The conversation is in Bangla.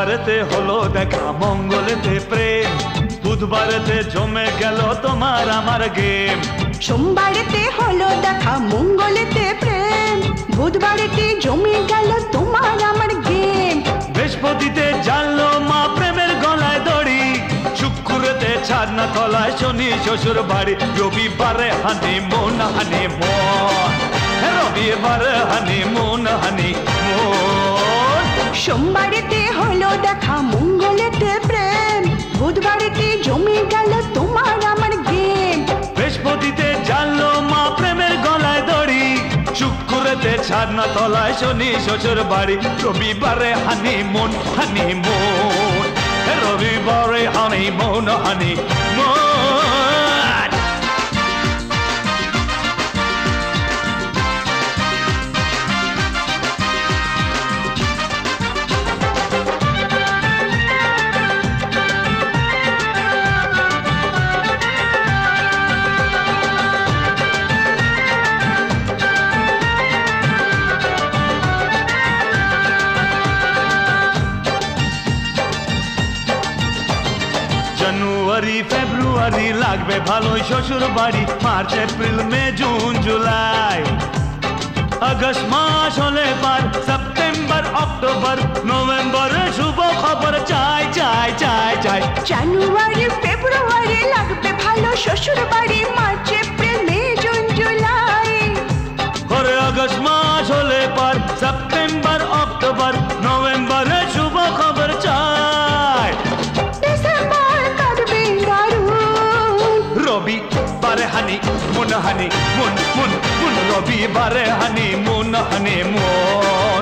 সোমবারেতে হলো দেখা, মঙ্গলেতে প্রেম, বুধবারেতে জমে গেল তোমার আমার গেম। সোমবারেতে হলো দেখা, মঙ্গলেতে প্রেম, বুধবারেতে জমে গেল তোমার আমার গেম। বৃহস্পতিতে জানলো মা প্রেমের গলায় দড়ি, শুক্রতে ছাড়না তলায় শনি শ্বশুর বাড়ি, রবিবারে হানিমুন হানিমুন, রবিবারে হানিমুন হানিমুন। সোমবারেতে হলো দেখা, মঙ্গলেতে প্রেম, বুধবারেতে জমে গেল তোমার আমার গেম। বৃহস্পতিতে জানলো মা প্রেমের গলায় দড়ি, শুক্রতে ছাড়না তলায় শনি শ্বশুর বাড়ি, রবিবারে হানিমুন হানিমুন, রবিবারে হানিমুন হানিমুন। জানুয়ারি ফেব্রুয়ারি লাগবে ভালোই শ্বশুর বাড়ি, March April May June July, August মাস হলে পার, সেপ্টেম্বর অক্টোবর নভেম্বরে শুভ খবর চাই চাই চাই চাই। জানুয়ারি ফেব্রুয়ারি লাগবে ভালো শ্বশুর বাড়ি, March April May June July, পরে আগস্ট মাস হলে পার, সেপ্টেম্বর অক্টোবর নভেম্বরে শুভ খবর চাই। ডিসেম্বর কাটবে দারুণ, রবিবারে হানিমুন হানিমুন মুন মুন, রবিবারে হানিমুন হানিমুন।